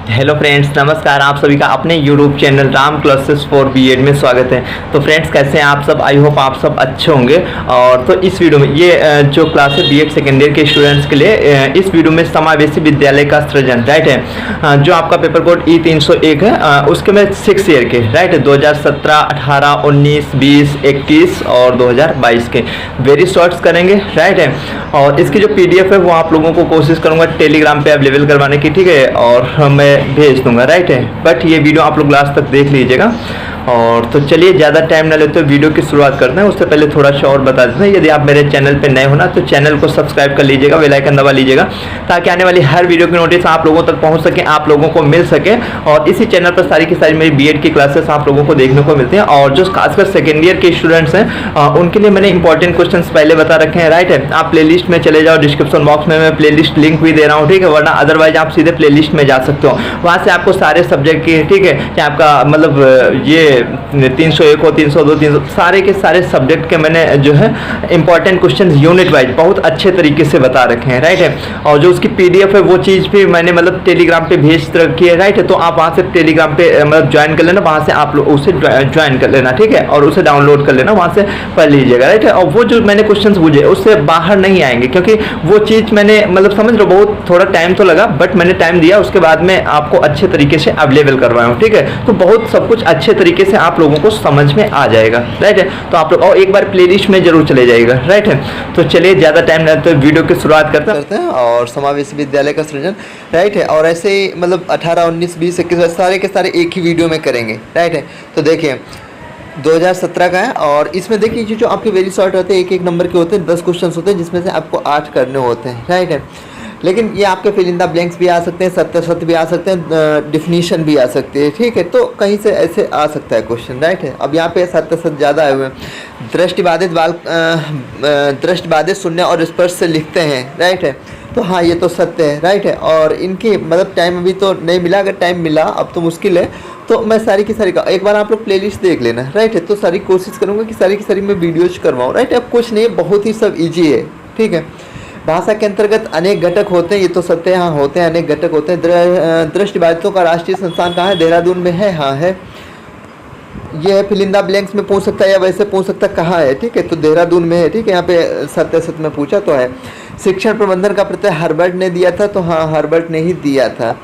Hello friends, नमस्कार। आप सभी का अपने YouTube channel Ram classes for BEd में स्वागत है। तो फ्रेंड्स, कैसे हैं आप सब? आई होप आप सब अच्छे होंगे। और तो इस वीडियो में ये जो क्लास है बीएड सेकेंड ईयर के स्टूडेंट्स के लिए, इस वीडियो में समावेशी विद्यालय का सृजन, राइट है, जो आपका पेपर कोड E301 है, उसके में 6 ईयर के, राइट है, 2017, 18, 19, 20, 21 और 2022 के वेरी शॉर्ट्स करेंगे, राइट है। और इसकी जो PDF है वो आप लोगों को कोशिश करूँगा टेलीग्राम पे अवेलेबल करवाने की, ठीक है, और मैं भेज दूंगा, राइट है। बट ये वीडियो आप लोग लास्ट तक देख लीजिएगा। और तो चलिए ज़्यादा टाइम ना लेते हुए वीडियो की शुरुआत करते हैं। उससे पहले थोड़ा सा और बता देते हैं, यदि आप मेरे चैनल पे नए हो ना तो चैनल को सब्सक्राइब कर लीजिएगा, बेल आइकन दबा लीजिएगा, ताकि आने वाली हर वीडियो की नोटिस आप लोगों तक पहुंच सके, आप लोगों को मिल सके। और इसी चैनल पर सारी की सारी मेरी बीएड की क्लासेस आप लोगों को देखने को मिलती हैं। और जो खासकर सेकेंड ईयर के स्टूडेंट्स हैं उनके लिए मैंने इंपॉर्टेंट क्वेश्चन पहले बता रखे हैं, राइट है। आप प्ले लिस्ट में चले जाओ, डिस्क्रिप्शन बॉक्स में मैं प्ले लिस्ट लिंक भी दे रहा हूँ, ठीक है, वरना अदरवाइज आप सीधे प्ले लिस्ट में जा सकते हो। वहाँ से आपको सारे सब्जेक्ट के, ठीक है, चाहे आपका मतलब ये 301 हो, 302, 300, सारे के सारे सब्जेक्ट के मैंने जो है इंपॉर्टेंट क्वेश्चन यूनिट वाइज बहुत अच्छे तरीके से बता रखे हैं, राइट है। और जो उसकी PDF है वो चीज़ भी मैंने मतलब टेलीग्राम पे भेज रखी है, राइट है। तो आप वहाँ से टेलीग्राम पे मतलब ज्वाइन कर लेना, वहाँ से आप लोग उसे ज्वाइन कर लेना, ठीक है, और उसे डाउनलोड कर लेना, वहाँ से पढ़ लीजिएगा, राइट है। और वो जो मैंने क्वेश्चन पूछे उससे बाहर नहीं आएंगे, क्योंकि वो चीज़ मैंने मतलब समझ लो बहुत थोड़ा टाइम तो लगा, बट मैंने टाइम दिया, उसके बाद में आपको अच्छे तरीके से अवेलेबल करवाया हूँ, ठीक है। तो बहुत सब कुछ अच्छे तरीके से आप लोगों को समझ में आ जाएगा, राइट है। तो आप लोग और एक बार प्लेलिस्ट में जरूर चले जाइएगा, राइट है। तो चलिए ज़्यादा टाइम नहीं तो वीडियो की शुरुआत करते हैं। और समावेशी विद्यालय का सृजन, राइट है। और ऐसे ही मतलब 18, 19, 20, 21 सारे के सारे एक ही वीडियो में करेंगे, राइट है। तो देखिए 2017 का है, और इसमें देखिए जो आपके वेरी शॉर्ट होते हैं, एक एक नंबर के होते हैं, 10 क्वेश्चन होते हैं, जिसमें से आपको 8 करने होते हैं, राइट है। लेकिन ये आपके फिल इन द ब्लैंक्स भी आ सकते हैं, सत्य भी आ सकते हैं, डिफिनीशन भी आ सकती है, ठीक है। तो कहीं से ऐसे आ सकता है क्वेश्चन, राइट है। अब यहाँ पे सत्य ज़्यादा आए हुए हैं। दृष्टिबाधित सुनने और स्पर्श से लिखते हैं, राइट है। तो हाँ, ये तो सत्य है, राइट है। और इनकी मतलब टाइम अभी तो नहीं मिला, अगर टाइम मिला अब तो मुश्किल है, तो मैं सारी की सारी का एक बार आप लोग प्लेलिस्ट देख लेना, राइट है। तो सारी कोशिश करूँगा कि सारी की सारी मैं वीडियोज करवाऊँ, राइट है। अब कुछ नहीं है, बहुत ही सब ईजी है, ठीक है। भाषा के अंतर्गत अनेक घटक होते हैं, ये तो सत्य है, हाँ होते हैं, अनेक घटक होते हैं। दृष्टिबाधितों का राष्ट्रीय संस्थान कहाँ है? देहरादून में है, हाँ है। ये है फिल इन द ब्लैंक्स में पूछ सकता है, या वैसे पूछ सकता है कहाँ है, ठीक है। तो देहरादून में है, ठीक है। यहाँ पे सत्य में पूछा तो है। शिक्षण प्रबंधन का प्रत्यय हर्बर्ट ने दिया था, तो हाँ हर्बर्ट ने ही दिया था।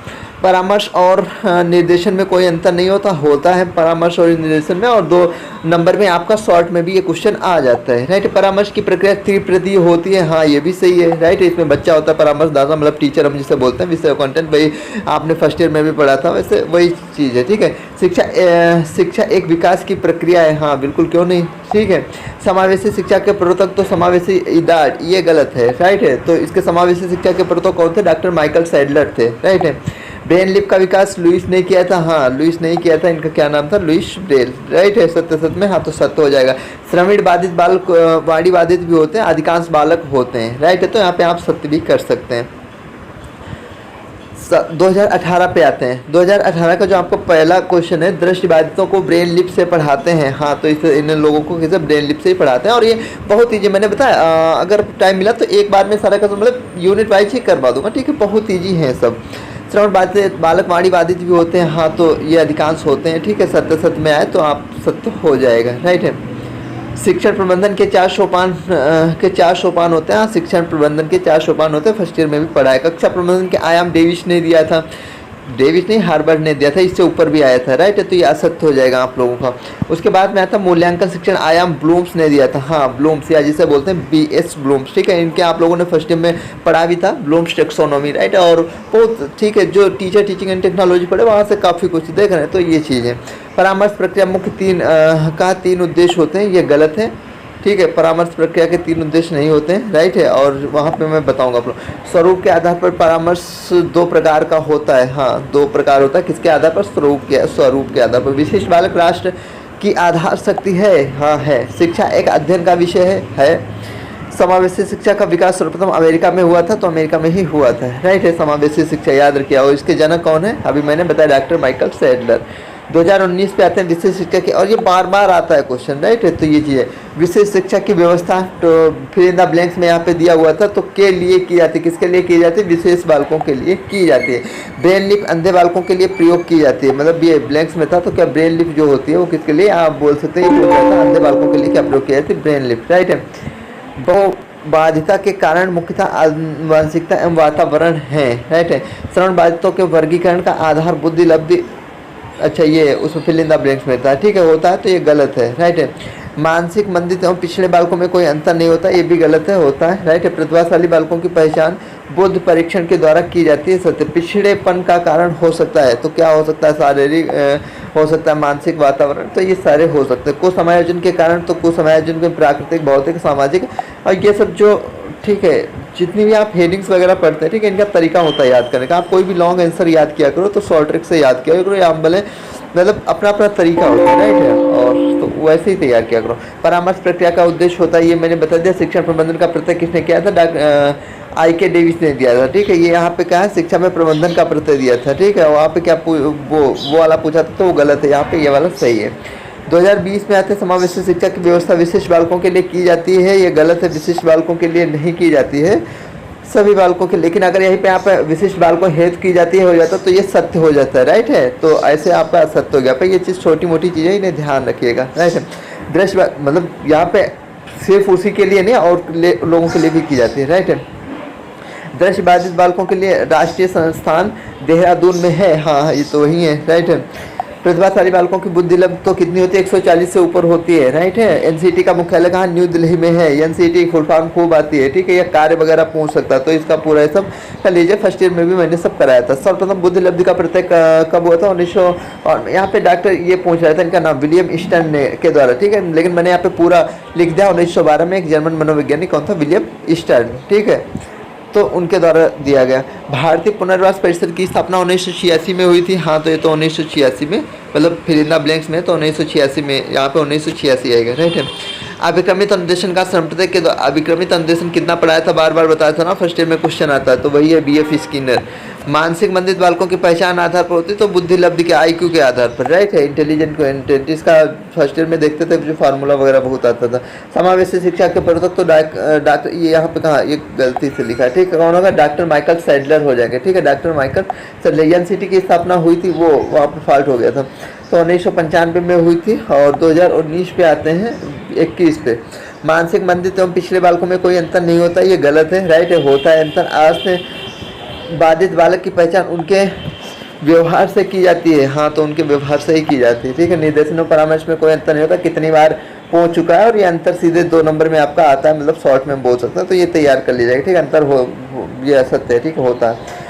परामर्श और निर्देशन में कोई अंतर नहीं होता है परामर्श और निर्देशन में। और 2 नंबर में आपका शॉर्ट में भी ये क्वेश्चन आ जाता है, राइट। परामर्श की प्रक्रिया 3 होती है, हाँ ये भी सही है, राइट। इसमें बच्चा होता है परामर्शदाता, मतलब टीचर हम जिसे बोलते हैं, विषय कंटेंट, वही आपने फर्स्ट ईयर में भी पढ़ा था, वैसे वही चीज़ है, ठीक है। शिक्षा एक विकास की प्रक्रिया है, हाँ बिल्कुल, क्यों नहीं, ठीक है। समावेशी शिक्षा के प्रवर्तक तो समावेशी इदार्ड, ये गलत है, राइट है। तो इसके समावेशी शिक्षा के प्रवर्तक कौन थे? डॉक्टर माइकल सैडलर थे, राइट है। ब्रेन लिप का विकास लुइस ने किया था, हाँ लुइस नहीं किया था, इनका क्या नाम था? लुइस ब्रेल, राइट है। सत्य में, हाँ तो सत्य हो जाएगा। श्रवण बाधित बालक वाणी बाधित भी होते हैं, अधिकांश बालक होते हैं, राइट है। तो यहाँ पे आप सत्य भी कर सकते हैं। 2018 पे आते हैं। 2018 का जो आपको पहला क्वेश्चन है, दृष्टिबाधितों को ब्रेन लिप से पढ़ाते हैं, हाँ तो इस इन लोगों को किसे ब्रेन लिप से ही पढ़ाते हैं। और ये बहुत ईजी, मैंने बताया अगर टाइम मिला तो एक बार में सारा का मतलब यूनिट वाइज ही करवा दूंगा, ठीक है। बहुत ईजी है सब। श्रवण बाधित बालक वाणी बाधित भी होते हैं, हाँ तो ये अधिकांश होते हैं, ठीक है। सत्य में आए तो आप सत्य हो जाएगा, राइट है। शिक्षण प्रबंधन के 4 सोपान होते हैं, हाँ शिक्षण प्रबंधन के 4 सोपान होते हैं, फर्स्ट ईयर में भी पढ़ा है। कक्षा प्रबंधन के आयाम डेविस ने दिया था, डेविस नहीं हार्वर्ड ने दिया था, इससे ऊपर भी आया था, राइट है। तो ये असत्य हो जाएगा आप लोगों का। उसके बाद में आता मूल्यांकन शिक्षण आयाम ब्लूम्स ने दिया था, हाँ ब्लूम्स, या जिसे बोलते हैं BS ब्लूम्स, ठीक है। इनके आप लोगों ने फर्स्ट ईयर में पढ़ा भी था, ब्लूम्स टेक्सोनॉमी, राइट है। और बहुत ठीक है, जो टीचर टीचिंग एंड टेक्नोलॉजी पढ़े वहाँ से काफ़ी कुछ देख रहे हैं, तो ये चीज़ है। परामर्श प्रक्रिया मुख्य 3 उद्देश्य होते हैं, ये गलत है, ठीक है। परामर्श प्रक्रिया के 3 उद्देश्य नहीं होते हैं, राइट है। और वहाँ पे मैं बताऊंगा आप लोग। स्वरूप के आधार पर परामर्श 2 प्रकार का होता है, हाँ 2 प्रकार होता है। किसके आधार पर? स्वरूप के आधार पर। विशिष्ट बालक राष्ट्र की आधार शक्ति है, हाँ है। शिक्षा एक अध्ययन का विषय है। समावेशी शिक्षा का विकास सर्वप्रथम अमेरिका में हुआ था, तो अमेरिका में ही हुआ था, राइट है। समावेशी शिक्षा याद रखिए। और इसके जनक कौन है? अभी मैंने बताया, डॉक्टर माइकल सैडलर। 2019 पे आते हैं विशेष शिक्षा की, और ये बार बार आता है क्वेश्चन, राइट है। तो ये चीज़ है विशेष शिक्षा की व्यवस्था, तो फिर इन द ब्लैंक्स में यहाँ पे दिया हुआ था, तो के लिए की जाती है, किसके लिए की जाती है, विशेष बालकों के लिए की जाती है। ब्रेन लिप अंधे बालकों के लिए प्रयोग की जाती है, मतलब ये ब्लैंक्स में था, तो क्या ब्रेन लिप जो होती है वो किसके लिए, आप बोल सकते हैं, ये पूछ रहा था अंधे बालकों के लिए क्या प्रयोग किया जाती है, ब्रेन लिप, राइट है। बहु बाधिता के कारण मुख्यतः आनुवंशिकता एवं वातावरण है, राइट है। श्रवण बाधितों के वर्गीकरण का आधार बुद्धि लब्धि, अच्छा ये उसमें फिल इन द ब्लैंक्स में था, ठीक है, होता है, तो ये गलत है, राइट है। मानसिक मंदित एवं पिछड़े बालकों में कोई अंतर नहीं होता, ये भी गलत है, होता है, राइट है। प्रतिभाशाली बालकों की पहचान बुद्ध परीक्षण के द्वारा की जाती है, सत्य। पिछड़ेपन का कारण हो सकता है, तो क्या हो सकता है, शारीरिक हो सकता है, मानसिक, वातावरण, तो ये सारे हो सकते हैं। कुसमायोजन के कारण, तो कुसमायोजन के प्राकृतिक, भौतिक, सामाजिक, और ये सब जो, ठीक है, जितनी भी आप हेडिंग्स वगैरह पढ़ते हैं, ठीक है, इनका तरीका होता है याद करने का। आप कोई भी लॉन्ग आंसर याद किया करो तो शॉर्ट ट्रिक से याद किया करो, या भले मतलब अपना अपना तरीका होता है, राइट है, और तो वैसे ही तैयार किया करो। परामर्श प्रक्रिया का उद्देश्य होता है, ये मैंने बता दिया, शिक्षण प्रबंधन का प्रत्यय किसने किया था, IK डेविस ने दिया था, ठीक है। ये यहाँ पे क्या है, शिक्षा में प्रबंधन का प्रत्यय दिया था, ठीक है। वहाँ पे क्या वो वाला पूछा था, तो वो गलत है, यहाँ पे ये वाला सही है। 2020 में आते समावेशी शिक्षा की व्यवस्था विशिष्ट बालकों के लिए की जाती है, ये गलत है, विशिष्ट बालकों के लिए नहीं की जाती है, सभी बालकों के। लेकिन अगर यहीं पे आप विशिष्ट बालकों हेतु की जाती है हो जाता तो ये सत्य हो जाता है, राइट है। तो ऐसे आपका सत्य हो गया। पर ये चीज़ छोटी मोटी चीज़ें, इन्हें ध्यान रखिएगा, राइट है। दृश्य मतलब यहाँ पे सिर्फ उसी के लिए नहीं, और लोगों के लिए भी की जाती है, राइट है। दृष्टि बाधित बालकों के लिए राष्ट्रीय संस्थान देहरादून में है, हाँ ये तो वही है, राइट है। प्रतिभाशाली बालकों की बुद्धि लब्ध तो कितनी होती है, 140 से ऊपर होती है, राइट है। एनसीटी का मुख्यालय कहाँ, न्यू दिल्ली में है। एनसीटी फुल फॉर्म खूब आती है, ठीक है, ये कार्य वगैरह पूछ सकता है, तो इसका पूरा ये सब कर लीजिए। फर्स्ट ईयर में भी मैंने सब कराया था। सर्वप्रथम बुद्धि लब्धि का प्रत्यय कब हुआ था, 1900, और यहाँ पे डॉक्टर ये पूछ रहा था, इनका नाम विलियम स्टर्न के द्वारा, ठीक है, लेकिन मैंने यहाँ पे पूरा लिख दिया। 1912 में एक जर्मन मनोवैज्ञानिक कौन था, विलियम स्टर्न, ठीक है, तो उनके द्वारा दिया गया। भारतीय पुनर्वास परिषद की स्थापना 1986 में हुई थी, हाँ तो ये तो 1986 में, मतलब फिर इन द ब्लैंक्स में तो 1986 में, यहाँ पे 1986 आएगा, राइट है। अभिक्रमित अनुदेशन का संप्रदाय के द्वारा, अभिक्रमित अनुदेशन कितना पढ़ाया था, बार बार बताया था ना, फर्स्ट ईयर में क्वेश्चन आता है, तो वही है BF स्किनर। मानसिक मंदित बालकों की पहचान आधार पर होती है, तो बुद्धि लब्धि के IQ के आधार पर, राइट है। इंटेलिजेंट को इंटेलिजेंस का फर्स्ट ईयर में देखते थे, जो फार्मूला वगैरह बहुत आता था। समावेशी शिक्षा के प्रवर्तक तो डॉक्टर, ये यहाँ पे कहाँ, ये गलती से लिखा है, ठीक है, कौन होगा, डॉक्टर माइकल सैडलर हो जाएंगे, ठीक है, डॉक्टर माइकल सैडलर। एनसीटी की स्थापना हुई थी, वो वहाँ पर फॉल्ट हो गया था, तो 1995 में हुई थी। और 2019 पे आते हैं, 21 पे। मानसिक मंदित एवं पिछले बालकों में कोई अंतर नहीं होता, ये गलत है, राइट है, होता है अंतर। आज से बाधित बालक की पहचान उनके व्यवहार से की जाती है, हाँ तो उनके व्यवहार से ही की जाती है, ठीक है। निर्देशन और परामर्श में कोई अंतर नहीं होता, कितनी बार पहुंच चुका है, और ये अंतर सीधे 2 नंबर में आपका आता है, मतलब शॉर्ट में बोल सकते हैं, तो ये तैयार कर लीजिएगा, ठीक है। अंतर ये असत्य है, ठीक है, होता है।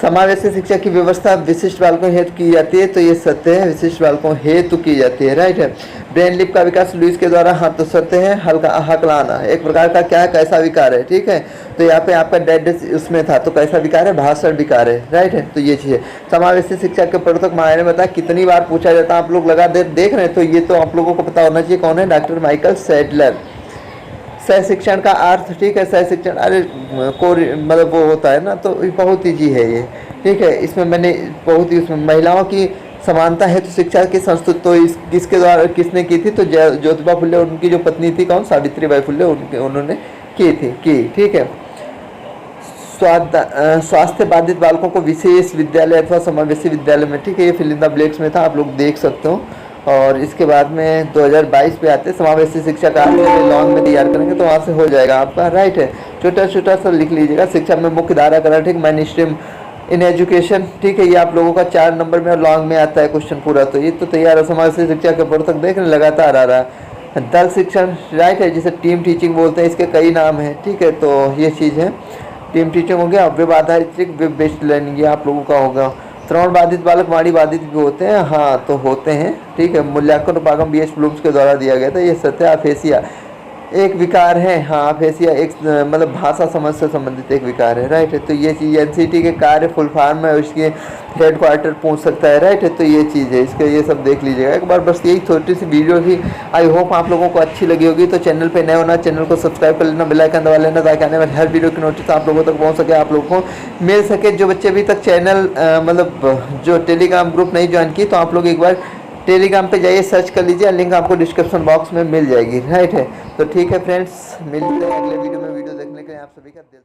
समावेशी शिक्षा की व्यवस्था विशिष्ट बालकों हेतु की जाती है, तो ये सत्य है, विशिष्ट बालकों हेतु की जाती है, राइट है। ब्रेन लिप का विकास लुईस के द्वारा, हाँ तो सत्य है। हकलाना एक प्रकार का क्या है, कैसा विकार है, ठीक है, तो यहाँ पे आपका डेड उसमें था, तो कैसा विकार है, भाषण विकार है, राइट है, तो ये चीज़ है। समावेशी शिक्षा के प्रवर्तक मैंने बताया कितनी बार पूछा जाता है, आप लोग लगा देख रहे हैं, तो ये तो आप लोगों को पता होना चाहिए कौन है, डॉक्टर माइकल सैडलर। सह शिक्षण का अर्थ, ठीक है, सह शिक्षण, अरे को मतलब वो होता है ना, तो बहुत ईजी है ये, ठीक है। इसमें मैंने बहुत ही, उसमें महिलाओं की समानता है तो शिक्षा की संस्तुत, तो किसके द्वारा, किसने की थी, तो ज्योतिबा फुले, उनकी जो पत्नी थी कौन, सावित्रीबाई फुले, उन्होंने की थी, ठीक है। स्वास्थ्य बाधित बालकों को विशेष विद्यालय अथवा समावेशी विद्यालय में, ठीक है, ये फिल इन द ब्लैंक्स में था, आप लोग देख सकते हो। और इसके बाद में 2022 पे आते समावेशी शिक्षा का लॉन्ग में तैयार करेंगे, तो वहाँ से हो जाएगा आपका, राइट है। छोटा छोटा सा लिख लीजिएगा, शिक्षा में मुख्य धारा करा, ठीक, मेन स्ट्रीम इन एजुकेशन, ठीक है, ये आप लोगों का 4 नंबर में और लॉन्ग में आता है क्वेश्चन पूरा, तो ये तो तैयार है। समावेशी शिक्षा के प्रवर्तक देख रहे लगातार आ रहा है। दल शिक्षण, राइट है, जिसे टीम टीचिंग बोलते हैं, इसके कई नाम हैं, ठीक है, तो ये चीज़ है। टीम टीचिंग हो गया, वेब आधारित, वेब बेस्ड लर्निंग, ये आप लोगों का होगा। श्रवण बाधित बालक वाणी बाधित भी होते हैं, हाँ तो होते हैं, ठीक है। मूल्यांकन उपागम BH ब्लूम्स के द्वारा दिया गया था, ये सत्य। अफेसिया एक विकार है, हाँ अफेसिया एक मतलब भाषा समझ से संबंधित एक विकार है, राइट है, तो ये चीज़ एनसीटी के कार्य फुल फॉर्म है, उसके हेडक्वार्टर पूछ सकता है, राइट है, तो ये चीज़ है, इसके ये सब देख लीजिएगा एक बार। बस यही छोटी सी वीडियो थी, आई होप आप लोगों को अच्छी लगी होगी। तो चैनल पे नए होना, चैनल को सब्सक्राइब कर लेना, बेल आइकन दबा लेना, ताकि आने वाली हर वीडियो की नोटिस आप लोगों तक पहुँच सके, आप लोगों को मिल सके। जो बच्चे अभी तक चैनल मतलब जो टेलीग्राम ग्रुप नहीं ज्वाइन की, तो आप लोग एक बार टेलीग्राम पे जाइए, सर्च कर लीजिए, लिंक आपको डिस्क्रिप्शन बॉक्स में मिल जाएगी, राइट है। तो ठीक है फ्रेंड्स, मिलते हैं अगले वीडियो में। वीडियो देखने के लिए आप सभी का दिल